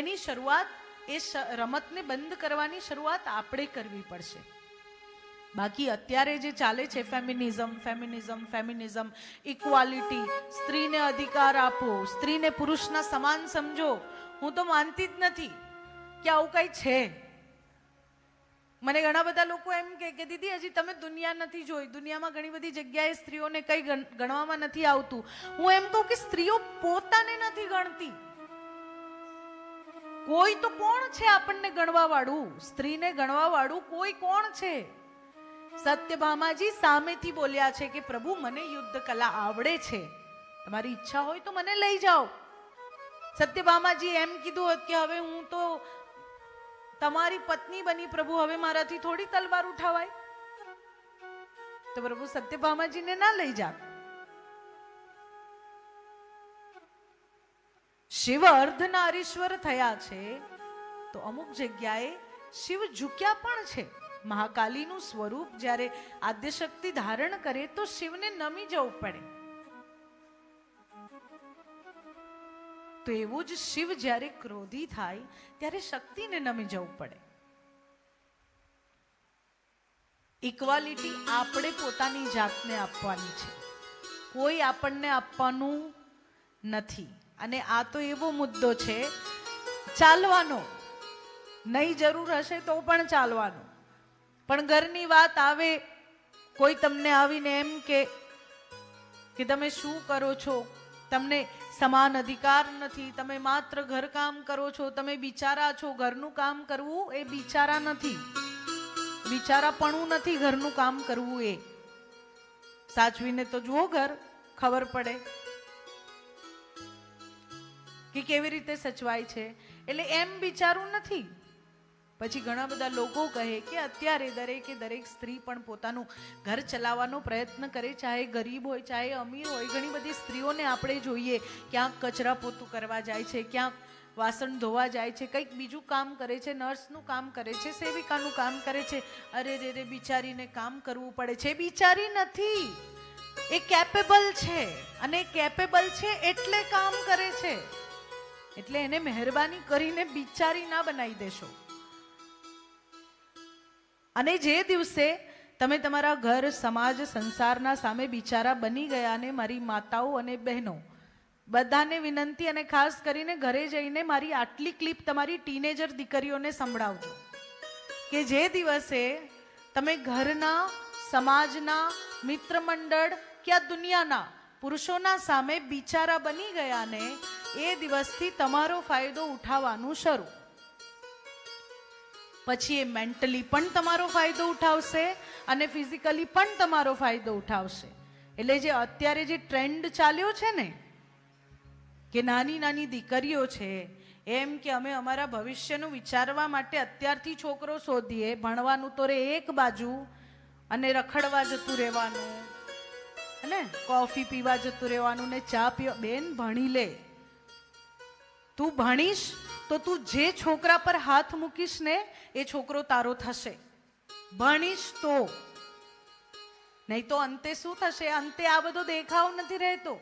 એની શરૂઆત એ રમતને બંધ કરવાની શરૂઆત આપણે કરવી પડશે. બાકી અત્યારે જે ચાલે છે ફેમિનિઝમ, ઇક્વાલિટી, સ્ત્રીને અધિકાર આપો, સ્ત્રીને પુરુષના સમાન સમજો, હું તો માનતી જ નથી કે આવું કઈ છે. મને ઘણા બધા લોકો એમ કે દીદી હજી તમે દુનિયા નથી જોઈ, દુનિયામાં ઘણી બધી જગ્યાએ સ્ત્રીઓને કઈ ગણવામાં નથી આવતું. હું એમ કહું કે સ્ત્રીઓ પોતાને નથી ગણતી. કોઈ તો કોણ છે આપણને ગણવા વાળું? સ્ત્રીને ગણવા વાળું કોઈ કોણ છે? સત્યભામાજી સામેથી બોલ્યા છે કે પ્રભુ મને યુદ્ધ કલા આવડે છે, તમારી ઈચ્છા હોય તો મને લઈ જાઓ. સત્યભામાજી એમ કીધું કે હવે હું તો તમારી પત્ની બની પ્રભુ, હવે મારાથી થોડી તલવાર ઉઠાવાય. તો પ્રભુ સત્યભામાજીને ના લઈ જા. શિવ અર્ધનારીશ્વર થયા છે તો અમુક જગ્યાએ શિવ ઝૂક્યા પણ છે. મહાકાલીનું સ્વરૂપ જ્યારે આદ્યશક્તિ ધારણ કરે તો શિવને નમી જવું પડે. તો એવું જ શિવ જ્યારે ક્રોધી થાય ત્યારે શક્તિને નમી જવું પડે. ઇક્વાલિટી આપણે પોતાની જાતને આપવાની છે, કોઈ આપણને આપવાનું નથી. અને આ તો એવો મુદ્દો છે ચાલવાનો, નહીં જરૂર હશે તો પણ ચાલવાનો. પણ ઘરની વાત આવે, કોઈ તમને આવીને એમ કે તમે શું કરો છો, તમને સમાન અધિકાર નથી, તમે માત્ર ઘરકામ કરો છો, તમે બિચારા છો. ઘરનું કામ કરવું એ બિચારા નથી, બિચારાપણું નથી. ઘરનું કામ કરવું એ સાચવીને તો જુઓ ઘર, ખબર પડે કે કેવી રીતે સચવાય છે. એટલે એમ બિચારું નથી. પછી ઘણા બધા લોકો કહે કે અત્યારે દરેક સ્ત્રી પણ પોતાનું ઘર ચલાવવાનો પ્રયત્ન કરે, ચાહે ગરીબ હોય ચાહે અમીર હોય. ઘણી બધી સ્ત્રીઓને આપણે જોઈએ ક્યાંક કચરા પોતું કરવા જાય છે, ક્યાંક વાસણ ધોવા જાય છે, કંઈક બીજું કામ કરે છે, નર્સનું કામ કરે છે, સેવિકાનું કામ કરે છે. અરે રે બિચારીને કામ કરવું પડે છે. બિચારી નથી, એ કેપેબલ છે, અને કેપેબલ છે એટલે કામ કરે છે. એટલે એને મહેરબાની કરીને બિચારી ના બનાવી દેશો. અને જે દિવસે તમે તમારા ઘર, સમાજ, સંસારના સામે બિચારા બની ગયા, ને મારી માતાઓ અને બહેનો બધાને વિનંતી, અને ખાસ કરીને ઘરે જઈને મારી આટલી ક્લિપ તમારી ટીનેજર દીકરીઓને સંભળાવજો કે જે દિવસે તમે ઘરના, સમાજના, મિત્ર મંડળ કે આ દુનિયાના પુરુષોના સામે બિચારા બની ગયા ને એ દિવસથી તમારો ફાયદો ઉઠાવવાનું શરૂ. પછી એ મેન્ટલી પણ તમારો ફાયદો ઉઠાવશે અને ફિઝિકલી પણ તમારો ફાયદો ઉઠાવશે. એટલે જે અત્યારે જે ટ્રેન્ડ ચાલ્યો છે ને કે નાની નાની દીકરીઓ છે એમ કે અમે અમારા ભવિષ્યનું વિચારવા માટે અત્યારથી છોકરો શોધીએ, ભણવાનું તો રે એક બાજુ અને રખડવા જતું રહેવાનું, ને કોફી પીવા જતું રહેવાનું, ને ચા પીવા. બેન ભણી લે, તું ભણીશ તો તું જે છોકરા પર હાથ મૂકીશ ને એ છોકરો તારો થશે. ભણીશ તો, નહીં તો અંતે શું થશે? અંતે આ બધો દેખાવ નથી રહેતો,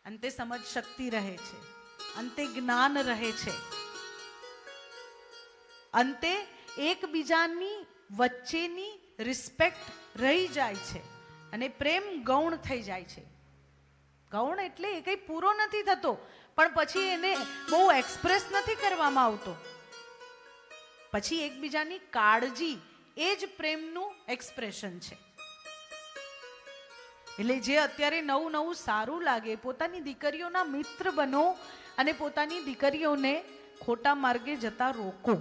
અંતે સમજ શક્તિ રહે છે, અંતે જ્ઞાન રહે છે, અંતે એકબીજાની વચ્ચેની રિસ્પેક્ટ રહી જાય છે અને પ્રેમ ગૌણ થઈ જાય છે. ગૌણ એટલે એ કંઈ પૂરો નથી થતો, પણ પછી એને બહુ એક્સપ્રેસ નથી કરવામાં આવતો. પછી એકબીજાની કાળજી એ જ પ્રેમનું એક્સપ્રેશન છે. એટલે જે અત્યારે નવું સારું લાગે, પોતાની દીકરીઓના મિત્ર બનો અને પોતાની દીકરીઓને ખોટા માર્ગે જતા રોકો.